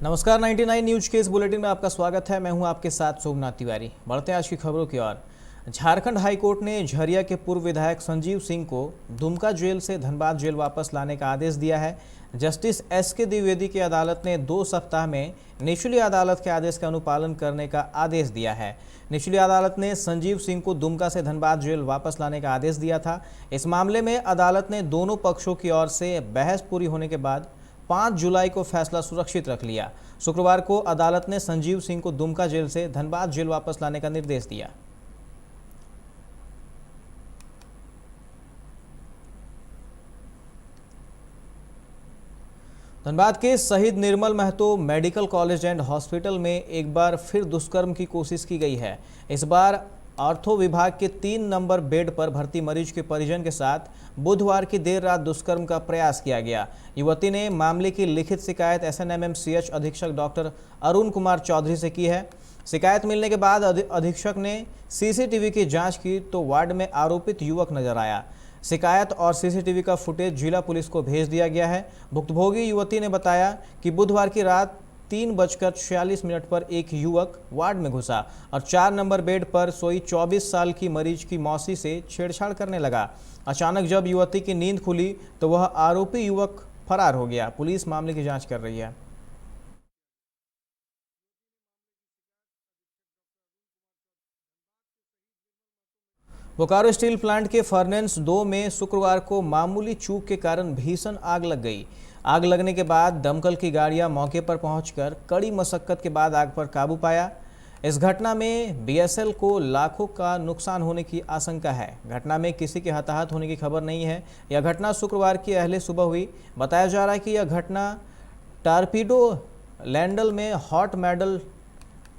नमस्कार 99 न्यूज के इस बुलेटिन में आपका स्वागत है। मैं हूं आपके साथ सोमनाथ तिवारी। बढ़ते हैं आज की खबरों की ओर। झारखंड हाईकोर्ट ने झरिया के पूर्व विधायक संजीव सिंह को दुमका जेल से धनबाद जेल वापस लाने का आदेश दिया है। जस्टिस SK द्विवेदी की अदालत ने 2 सप्ताह में निचली अदालत के आदेश का अनुपालन करने का आदेश दिया है। निचली अदालत ने संजीव सिंह को दुमका से धनबाद जेल वापस लाने का आदेश दिया था। इस मामले में अदालत ने दोनों पक्षों की ओर से बहस पूरी होने के बाद 5 जुलाई को फैसला सुरक्षित रख लिया। शुक्रवार को अदालत ने संजीव सिंह को दुमका जेल से धनबाद जेल वापस लाने का निर्देश दिया। धनबाद के Shaheed Nirmal Mahato medical college and hospital में एक बार फिर दुष्कर्म की कोशिश की गई है। इस बार ऑर्थो विभाग के 3 नंबर बेड पर भर्ती मरीज के परिजन के साथ बुधवार की देर रात दुष्कर्म का प्रयास किया गया। युवती ने मामले की लिखित शिकायत SNMMCH अधीक्षक डॉक्टर अरुण कुमार चौधरी से की है। शिकायत मिलने के बाद अधीक्षक ने CCTV की जांच की तो वार्ड में आरोपित युवक नजर आया। शिकायत और CCTV का फुटेज जिला पुलिस को भेज दिया गया है। भुक्तभोगी युवती ने बताया कि बुधवार की रात 3:46 पर एक युवक वार्ड में घुसा और 4 नंबर बेड पर सोई 24 साल की मरीज की मौसी से छेड़छाड़ करने लगा। अचानक जब युवती की नींद खुली तो वह आरोपी युवक फरार हो गया। पुलिस मामले की जांच कर रही है। बोकारो स्टील प्लांट के फर्नेस 2 में शुक्रवार को मामूली चूक के कारण भीषण आग लग गई। आग लगने के बाद दमकल की गाड़ियां मौके पर पहुंचकर कड़ी मशक्कत के बाद आग पर काबू पाया। इस घटना में BSL को लाखों का नुकसान होने की आशंका है। घटना में किसी के हताहत होने की खबर नहीं है। यह घटना शुक्रवार की अहले सुबह हुई। बताया जा रहा है कि यह घटना टारपीडो लैंडल में हॉट मेटल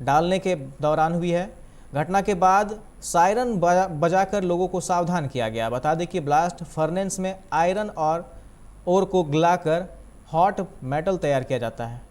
डालने के दौरान हुई है। घटना के बाद सायरन बजाकर लोगों को सावधान किया गया। बता दें कि ब्लास्ट फर्नेस में आयरन और ओर को गलाकर हॉट मेटल तैयार किया जाता है।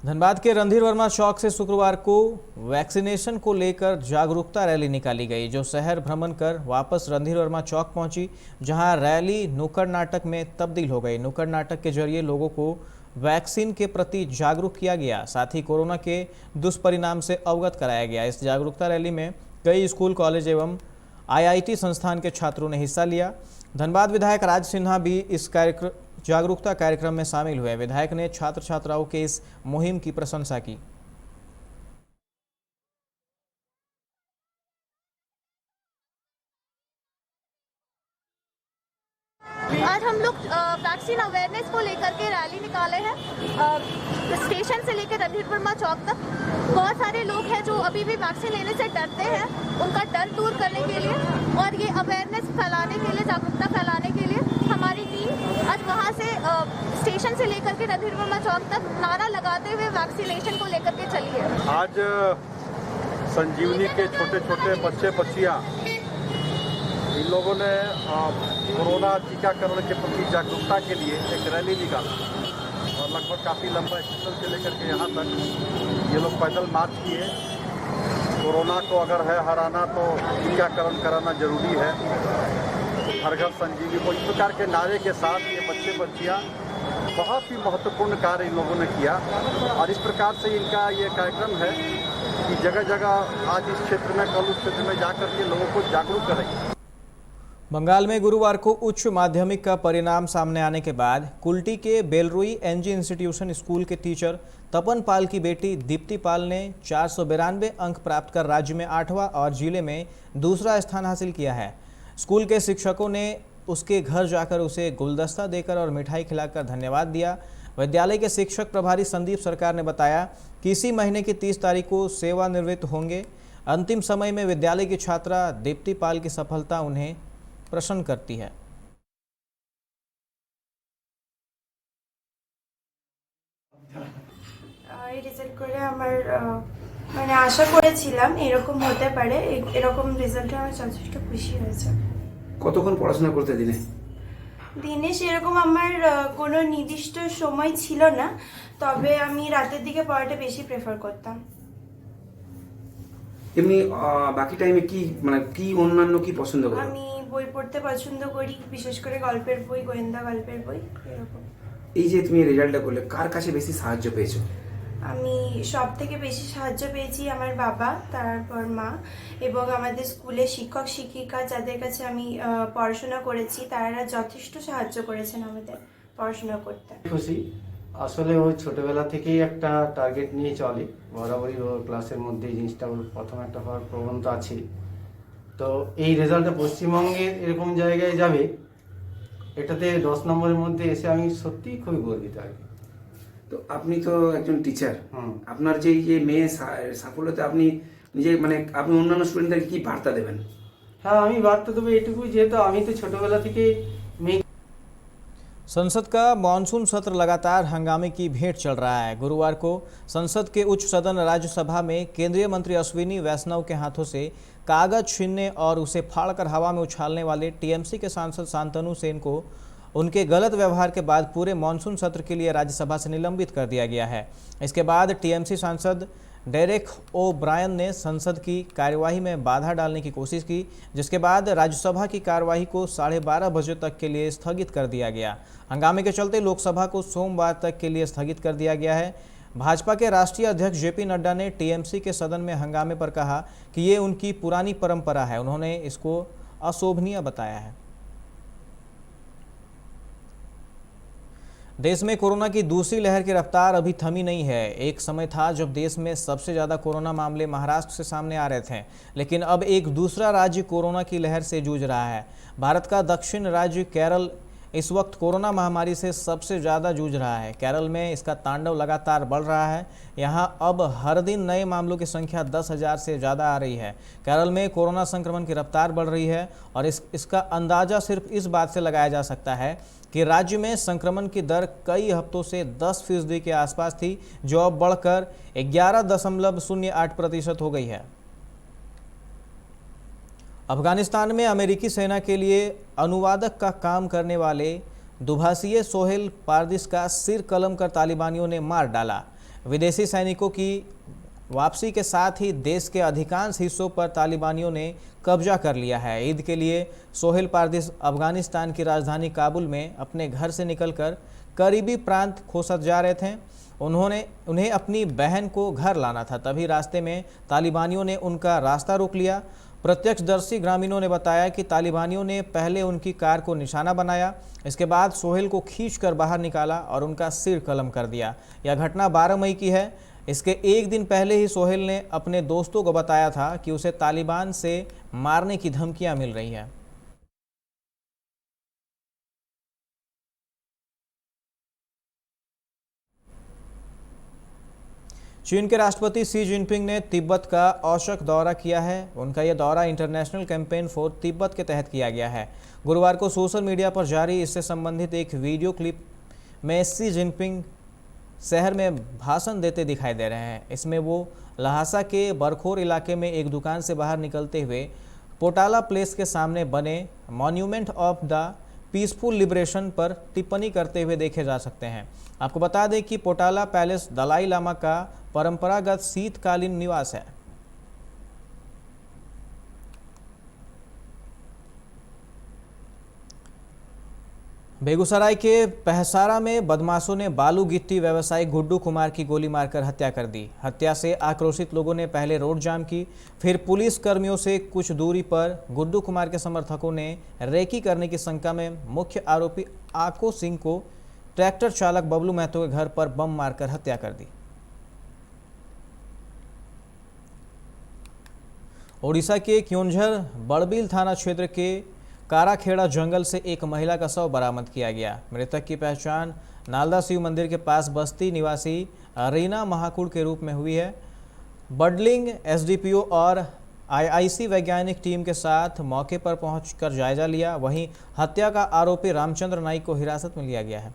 धनबाद के रणधीर वर्मा चौक से शुक्रवार को वैक्सीनेशन को लेकर जागरूकता रैली निकाली गई, जो शहर भ्रमण कर वापस रणधीर वर्मा चौक पहुंची, जहां रैली नुक्कड़ नाटक में तब्दील हो गई। नुक्कड़ नाटक के जरिए लोगों को वैक्सीन के प्रति जागरूक किया गया, साथ ही कोरोना के दुष्परिणाम से अवगत कराया गया। इस जागरूकता रैली में कई स्कूल, कॉलेज एवं IIT संस्थान के छात्रों ने हिस्सा लिया। धनबाद विधायक राज सिन्हा भी इस जागरूकता कार्यक्रम में शामिल हुए। विधायक ने छात्र छात्राओं के इस मुहिम की प्रशंसा की। आज हम लोग वैक्सीन अवेयरनेस को लेकर के रैली निकाले हैं। स्टेशन से लेकर रणधीर वर्मा चौक तक बहुत सारे लोग हैं जो अभी भी वैक्सीन लेने से डरते हैं। उनका डर दूर करने के लिए और ये अवेयरनेस फैलाने के लिए, जागरूकता फैलाने के लिए हमारी टीम आज वहाँ से स्टेशन से लेकर के रणधीर वर्मा चौक तक नारा लगाते हुए वैक्सीनेशन को लेकर के चली है। आज संजीवनी के छोटे छोटे बच्चे बच्चियाँ इन लोगों ने कोरोना टीकाकरण के प्रति जागरूकता के लिए एक रैली निकाला और लगभग काफ़ी लंबा स्टेशन से लेकर के यहाँ तक ये लोग पैदल मार्च किए। कोरोना को अगर है हराना तो टीकाकरण कराना जरूरी है। हर घर संजीवनी को इस प्रकार के नारे के साथ ये बच्चे बच्चियाँ बहुत ही महत्वपूर्ण कार्य इन लोगों ने किया और इस प्रकार से इनका ये कार्यक्रम है कि जगह जगह आज इस क्षेत्र में, कल उस क्षेत्र में जाकर के लोगों को जागरूक करेंगे। बंगाल में गुरुवार को उच्च माध्यमिक का परिणाम सामने आने के बाद कुल्टी के बेलरुई NG इंस्टीट्यूशन स्कूल के टीचर तपन पाल की बेटी दीप्ति पाल ने 492 अंक प्राप्त कर राज्य में 8वां और जिले में दूसरा स्थान हासिल किया है। स्कूल के शिक्षकों ने उसके घर जाकर उसे गुलदस्ता देकर और मिठाई खिलाकर धन्यवाद दिया। विद्यालय के शिक्षक प्रभारी संदीप सरकार ने बताया कि इसी महीने की 30 तारीख को सेवानिवृत्त होंगे। अंतिम समय में विद्यालय की छात्रा दीप्ति पाल की सफलता उन्हें प्रसन्न करती है। এই রেজাল্ট করে আমার মানে আশা করেছিলাম এরকম হতে পারে, এরকম রেজাল্টে আমি যথেষ্ট খুশি হয়েছে। কতক্ষণ পড়াশোনা করতে দিনে? দিনে সেরকম আমার কোনো নির্দিষ্ট সময় ছিল না, তবে আমি রাতের দিকে পড়াটা বেশি প্রেফার করতাম। এমনি বাকি টাইমে কি মানে কি অন্যান্য কি পছন্দ করো? আমি বই পড়তে পছন্দ করি, বিশেষ করে গল্পের বই, গোয়েন্দা গল্পের বই এরকম। এই যে তুমি রেজাল্টটা করলে, কার কাছে বেশি সাহায্য পেয়েছো? আমি সব থেকে বেশি সাহায্য পেয়েছি আমার বাবা, তারপর মা, এবং আমাদের স্কুলে শিক্ষক শিক্ষিকা যাদের কাছে আমি পড়াশোনা করেছি তারা যথেষ্ট সাহায্য করেছেন আমাদের পড়াশোনা করতে। খুশি। আসলে ও ছোটবেলা থেকেই একটা টার্গেট নিয়ে চলে, বরাবরই ও ক্লাসের মধ্যে এই জিনিসটা ওর প্রথম একটা হওয়ার প্রবণতা আছে। তো এই রেজাল্টটা পশ্চিমবঙ্গের এরকম জায়গায় যাবে, এটাতে 10 নম্বরের মধ্যে এসে আমি সত্যিই খুবই গর্বিত আর কি। তো আপনি তো একজন টিচার, হুম। আপনার যে এই যে মেয়ে সাফল্যতে আপনি নিজে মানে আপনি অন্যান্য স্টুডেন্টদেরকে কি বার্তা দেবেন? হ্যাঁ, আমি বার্তা দেবো এটুকুই, যেহেতু আমি তো ছোটবেলা থেকেই মেয়ে। संसद का मानसून सत्र लगातार हंगामे की भेंट चल रहा है। गुरुवार को संसद के उच्च सदन राज्यसभा में केंद्रीय मंत्री अश्विनी वैष्णव के हाथों से कागज छीनने और उसे फाड़कर हवा में उछालने वाले टीएमसी के सांसद शांतनु सेन को उनके गलत व्यवहार के बाद पूरे मानसून सत्र के लिए राज्यसभा से निलंबित कर दिया गया है। इसके बाद टीएमसी सांसद डेरेक ओ ब्रायन ने संसद की कार्यवाही में बाधा डालने की कोशिश की, जिसके बाद राज्यसभा की कार्यवाही को 12:30 बजे तक के लिए स्थगित कर दिया गया। हंगामे के चलते लोकसभा को सोमवार तक के लिए स्थगित कर दिया गया है। भाजपा के राष्ट्रीय अध्यक्ष जेपी नड्डा ने टीएमसी के सदन में हंगामे पर कहा कि ये उनकी पुरानी परंपरा है। उन्होंने इसको अशोभनीय बताया है। देश में कोरोना की दूसरी लहर की रफ्तार अभी थमी नहीं है। एक समय था जब देश में सबसे ज़्यादा कोरोना मामले महाराष्ट्र से सामने आ रहे थे, लेकिन अब एक दूसरा राज्य कोरोना की लहर से जूझ रहा है। भारत का दक्षिण राज्य केरल इस वक्त कोरोना महामारी से सबसे ज़्यादा जूझ रहा है। केरल में इसका तांडव लगातार बढ़ रहा है। यहाँ अब हर दिन नए मामलों की संख्या 10,000 से ज़्यादा आ रही है। केरल में कोरोना संक्रमण की रफ्तार बढ़ रही है और इसका अंदाज़ा सिर्फ इस बात से लगाया जा सकता है कि राज्य में संक्रमण की दर कई हफ्तों से 10% के आसपास थी, जो अब बढ़कर 11.08% हो गई है। अफगानिस्तान में अमेरिकी सेना के लिए अनुवादक का काम करने वाले दुभाषीय सोहेल पारदिस का सिर कलम कर तालिबानियों ने मार डाला। विदेशी सैनिकों की वापसी के साथ ही देश के अधिकांश हिस्सों पर तालिबानियों ने कब्जा कर लिया है। ईद के लिए सोहेल पारदिस अफगानिस्तान की राजधानी काबुल में अपने घर से निकलकर करीबी प्रांत खोसत जा रहे थे। उन्हें अपनी बहन को घर लाना था, तभी रास्ते में तालिबानियों ने उनका रास्ता रोक लिया। प्रत्यक्षदर्शी ग्रामीणों ने बताया कि तालिबानियों ने पहले उनकी कार को निशाना बनाया, इसके बाद सोहेल को खींचकर बाहर निकाला और उनका सिर कलम कर दिया। यह घटना 12 मई की है। इसके एक दिन पहले ही सोहेल ने अपने दोस्तों को बताया था कि उसे तालिबान से मारने की धमकियां मिल रही है। चीन के राष्ट्रपति शी जिनपिंग ने तिब्बत का औचक दौरा किया है। उनका यह दौरा इंटरनेशनल कैंपेन फॉर तिब्बत के तहत किया गया है। गुरुवार को सोशल मीडिया पर जारी इससे संबंधित एक वीडियो क्लिप में शी जिनपिंग शहर में भाषण देते दिखाई दे रहे हैं। इसमें वो लहासा के बरखोर इलाके में एक दुकान से बाहर निकलते हुए पोटाला प्लेस के सामने बने monument of the peaceful liberation पर टिप्पणी करते हुए देखे जा सकते हैं। आपको बता दें कि पोटाला पैलेस दलाई लामा का परंपरागत शीतकालीन निवास है। बेगूसराय के पहसारा में बदमाशों ने बालू गिट्टी व्यवसायी गुड्डू कुमार की गोली मारकर हत्या कर दी। हत्या से आक्रोशित लोगों ने पहले रोड जाम की, फिर पुलिस कर्मियों से कुछ दूरी पर गुड्डू कुमार के समर्थकों ने रेकी करने की शंका में मुख्य आरोपी आको सिंह को ट्रैक्टर चालक बबलू महतो के घर पर बम मारकर हत्या कर दी। ओडिशा के क्योंझर बड़बिल थाना क्षेत्र के काराखेड़ा जंगल से एक महिला का शव बरामद किया गया। मृतक की पहचान नालदा शिव मंदिर के पास बस्ती निवासी रीना महाकुड़ के रूप में हुई है। बडलिंग एसडीपीओ और आईआईसी वैज्ञानिक टीम के साथ मौके पर पहुंचकर जायजा लिया। वहीं हत्या का आरोपी रामचंद्र नाइक को हिरासत में लिया गया है।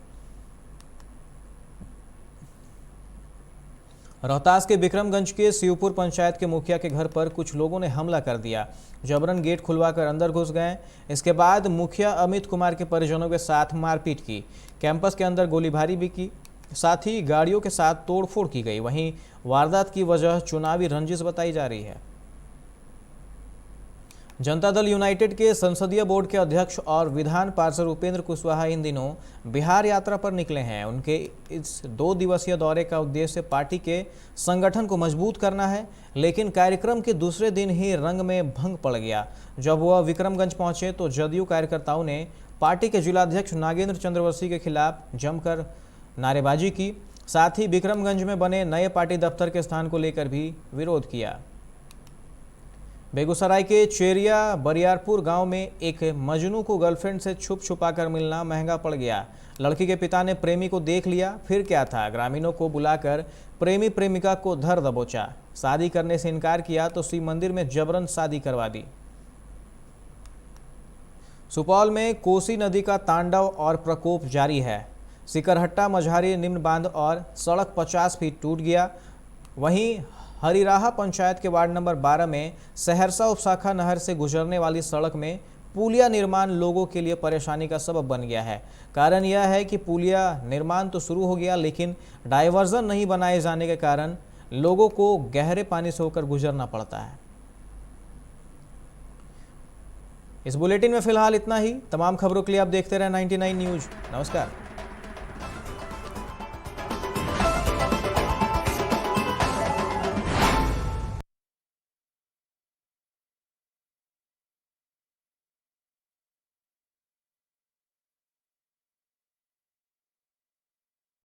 रोहतास के विक्रमगंज के शिवपुर पंचायत के मुखिया के घर पर कुछ लोगों ने हमला कर दिया। जबरन गेट खुलवाकर अंदर घुस गए। इसके बाद मुखिया अमित कुमार के परिजनों के साथ मारपीट की। कैंपस के अंदर गोलीबारी भी की, साथ ही गाड़ियों के साथ तोड़फोड़ की गई। वहीं वारदात की वजह चुनावी रंजिश बताई जा रही है। जनता दल यूनाइटेड के संसदीय बोर्ड के अध्यक्ष और विधान पार्षद उपेंद्र कुशवाहा इन दिनों बिहार यात्रा पर निकले हैं। उनके इस 2 दिवसीय दौरे का उद्देश्य पार्टी के संगठन को मजबूत करना है, लेकिन कार्यक्रम के दूसरे दिन ही रंग में भंग पड़ गया। जब वह विक्रमगंज पहुंचे तो जदयू कार्यकर्ताओं ने पार्टी के जिलाध्यक्ष नागेंद्र चंद्रवंशी के खिलाफ जमकर नारेबाजी की। साथ ही विक्रमगंज में बने नए पार्टी दफ्तर के स्थान को लेकर भी विरोध किया। बेगूसराय के चेरिया बरियारपुर गांव में एक मजनू को गर्लफ्रेंड से छुप छुपाकर मिलना महंगा पड़ गया। लड़की के पिता ने प्रेमी को देख लिया, फिर क्या था, ग्रामीणों को बुलाकर प्रेमी प्रेमिका को धर दबोचा। शादी करने से इनकार किया तो शिव मंदिर में जबरन शादी करवा दी। सुपौल में कोसी नदी का तांडव और प्रकोप जारी है। सिकरहट्टा मझारी निम्न बांध और सड़क 50 फीट टूट गया। वहीं हरिराहा पंचायत के वार्ड नंबर 12 में सहरसा उपशाखा नहर से गुजरने वाली सड़क में पुलिया निर्माण लोगों के लिए परेशानी का सबब बन गया है। कारण यह है कि पुलिया निर्माण तो शुरू हो गया, लेकिन डायवर्जन नहीं बनाए जाने के कारण लोगों को गहरे पानी से होकर गुजरना पड़ता है। इस बुलेटिन में फिलहाल इतना ही। तमाम खबरों के लिए आप देखते रहे 99 न्यूज। नमस्कार।